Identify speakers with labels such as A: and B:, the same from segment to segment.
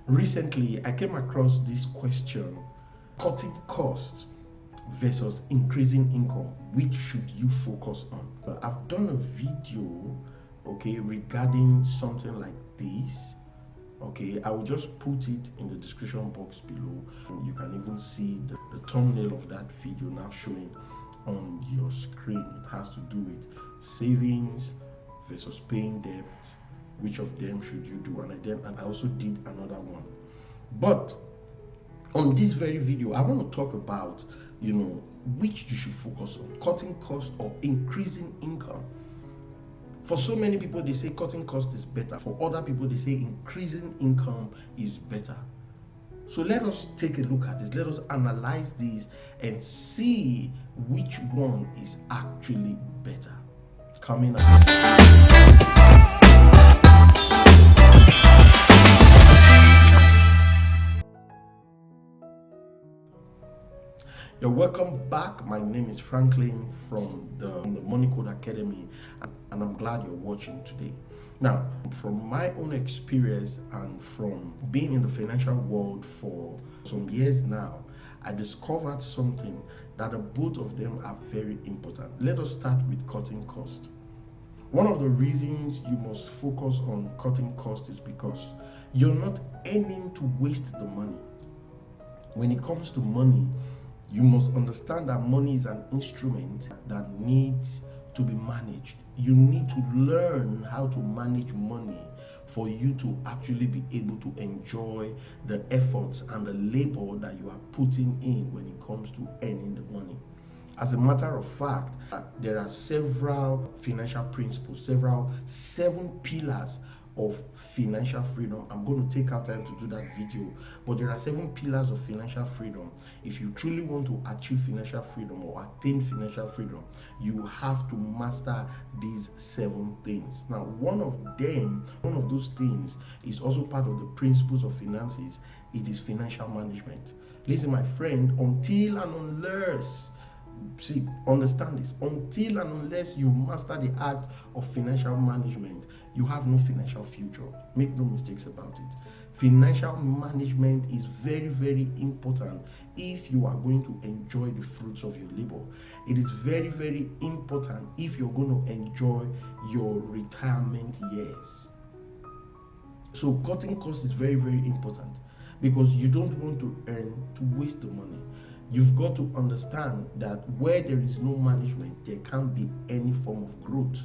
A: Recently, I came across this question: cutting costs versus increasing income. Which should you focus on? I've done a video, okay, regarding something like this. Okay, I will just put it in the description box below. You can even see the thumbnail of that video now showing on your screen. It has to do with savings versus paying debt. Which of them should you do? And I also did another one. But on this very video, I want to talk about, which you should focus on: cutting cost or increasing income. For so many people, they say cutting cost is better. For other people, they say increasing income is better. So let us take a look at this. Let us analyze this and see which one is actually better. Coming up. You're welcome back. My name is Franklin from the Money Code Academy, and I'm glad you're watching today. Now, from my own experience and from being in the financial world for some years now, I discovered something that both of them are very important. Let us start with cutting cost. One of the reasons you must focus on cutting cost is because you're not aiming to waste the money. When it comes to money, you must understand that money is an instrument that needs to be managed. You need to learn how to manage money for you to actually be able to enjoy the efforts and the labor that you are putting in when it comes to earning the money. As a matter of fact, there are several financial principles, seven pillars of financial freedom. I'm going to take out time to do that video, but there are 7 pillars of financial freedom. If you truly want to achieve financial freedom or attain financial freedom, you have to master these 7 things. Now, one of those things is also part of the principles of finances. It is financial management. Listen, my friend, until and unless understand this, until and unless you master the art of financial management, you have no financial future. Make no mistakes about it. Financial management is very, very important if you are going to enjoy the fruits of your labor. It is very, very important if you're going to enjoy your retirement years. So cutting costs is very, very important because you don't want to waste the money. You've got to understand that where there is no management, there can't be any form of growth.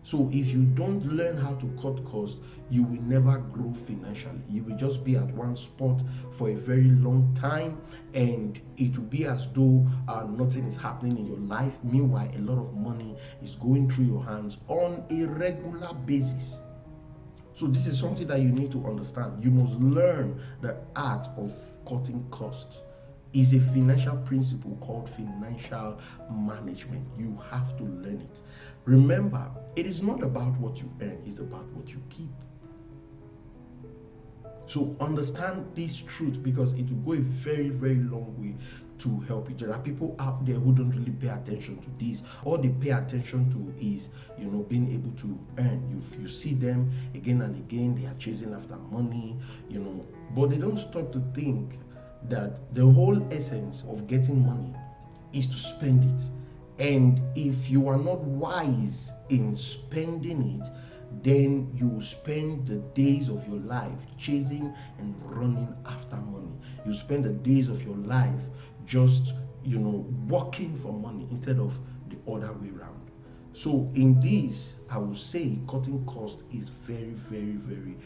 A: So if you don't learn how to cut costs, you will never grow financially. You will just be at one spot for a very long time, and it will be as though nothing is happening in your life. Meanwhile, a lot of money is going through your hands on a regular basis. So this is something that you need to understand. You must learn the art of cutting costs. Is a financial principle called financial management. You have to learn it. Remember, it is not about what you earn, it's about what you keep. So understand this truth, because it will go a very, very long way to help you. There are people out there who don't really pay attention to this. All they pay attention to is, being able to earn. You see them again and again, they are chasing after money, but they don't stop to think that the whole essence of getting money is to spend it. And if you are not wise in spending it, then you will spend the days of your life chasing and running after money. You spend the days of your life just, working for money instead of the other way around. So in this, I will say cutting cost is very, very, very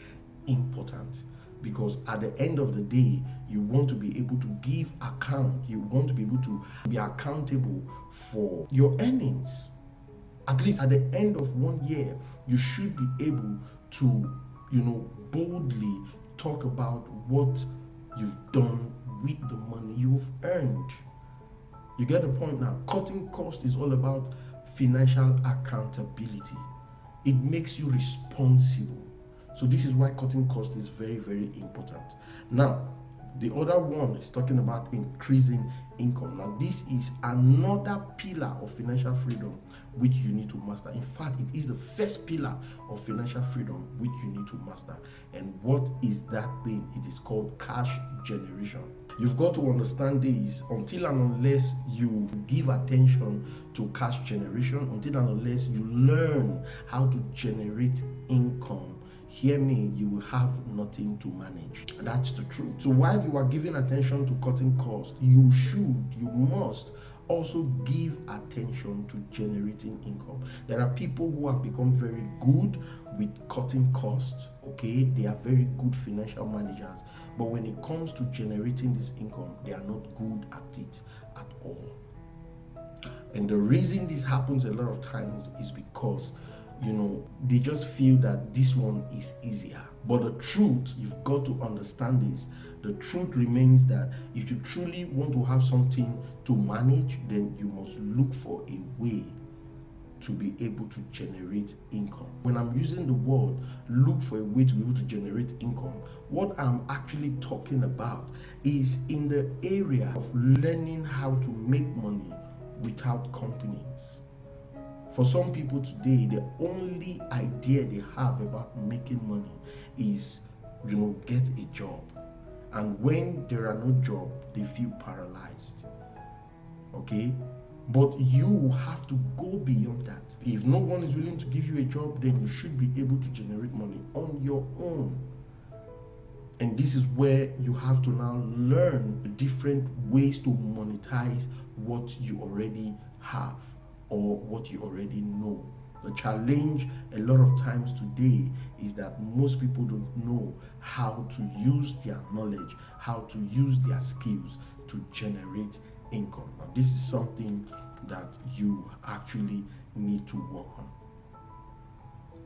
A: important. Because at the end of the day, you want to be able to give account. You want to be able to be accountable for your earnings. At least at the end of 1 year, you should be able to, boldly talk about what you've done with the money you've earned. You get the point now? Cutting cost is all about financial accountability. It makes you responsible. So this is why cutting cost is very, very important. Now, The other one is talking about increasing income. Now, this is another pillar of financial freedom which you need to master. In fact, it is the first pillar of financial freedom which you need to master. And what is that thing? It is called cash generation. You've got to understand this. Until and unless you give attention to cash generation, until and unless you learn how to generate income, hear me, you will have nothing to manage. That's the truth. So while you are giving attention to cutting costs, you must also give attention to generating income. There are people who have become very good with cutting costs, okay? They are very good financial managers, but when it comes to generating this income, they are not good at it at all. And the reason this happens a lot of times is because they just feel that this one is easier. But the truth, you've got to understand this. The truth remains that if you truly want to have something to manage, then you must look for a way to be able to generate income. When I'm using the word look for a way to be able to generate income, what I'm actually talking about is in the area of learning how to make money without companies. For some people today, the only idea they have about making money is, get a job. And when there are no jobs, they feel paralyzed. Okay? But you have to go beyond that. If no one is willing to give you a job, then you should be able to generate money on your own. And this is where you have to now learn different ways to monetize what you already have or what you already know. The challenge a lot of times today is that most people don't know how to use their knowledge, how to use their skills to generate income. Now, this is something that you actually need to work on.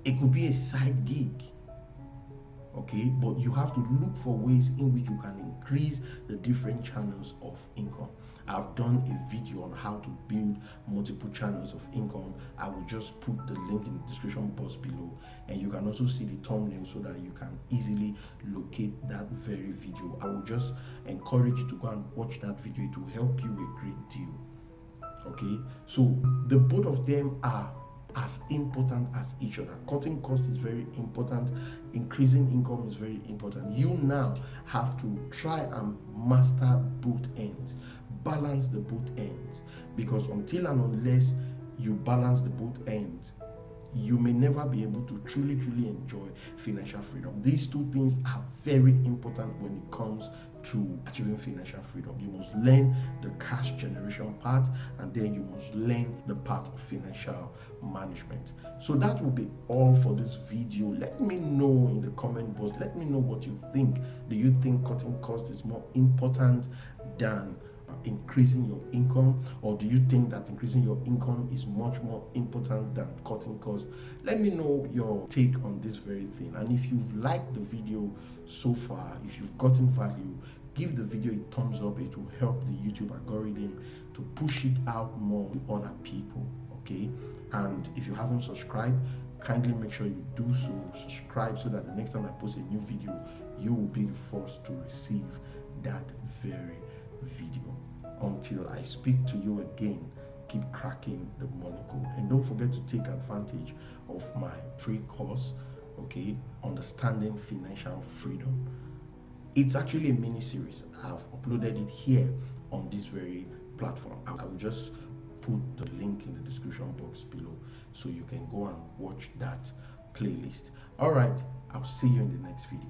A: It could be a side gig, okay, but you have to look for ways in which you can increase the different channels of income. I've done a video on how to build multiple channels of income. I will just put the link in the description box below, and you can also see the thumbnail so that you can easily locate that very video. I will just encourage you to go and watch that video. It will help you a great deal. Okay, so the both of them are as important as each other. Cutting costs is very important. Increasing income is very important. You now have to try and master both ends. Balance the both ends, because until and unless you balance the both ends, you may never be able to truly enjoy financial freedom. These two things are very important when it comes to achieving financial freedom. You must learn the cash generation part, and then you must learn the part of financial management. So that will be all for this video. Let me know in the comment box. Let me know what you think. Do you think cutting costs is more important than increasing your income, or do you think that increasing your income is much more important than cutting costs? Let me know your take on this very thing. And if you've liked the video so far, if you've gotten value, give the video a thumbs up. It will help the YouTube algorithm to push it out more to other people. Okay, and if you haven't subscribed, kindly make sure you do so. Subscribe so that the next time I post a new video, you will be the first to receive that very video. Until I speak to you again, keep cracking the money code, and don't forget to take advantage of my free course, okay, Understanding Financial Freedom. It's actually a mini series. I've uploaded it here on this very platform. I will just put the link in the description box below so you can go and watch that playlist. All right, I'll see you in the next video.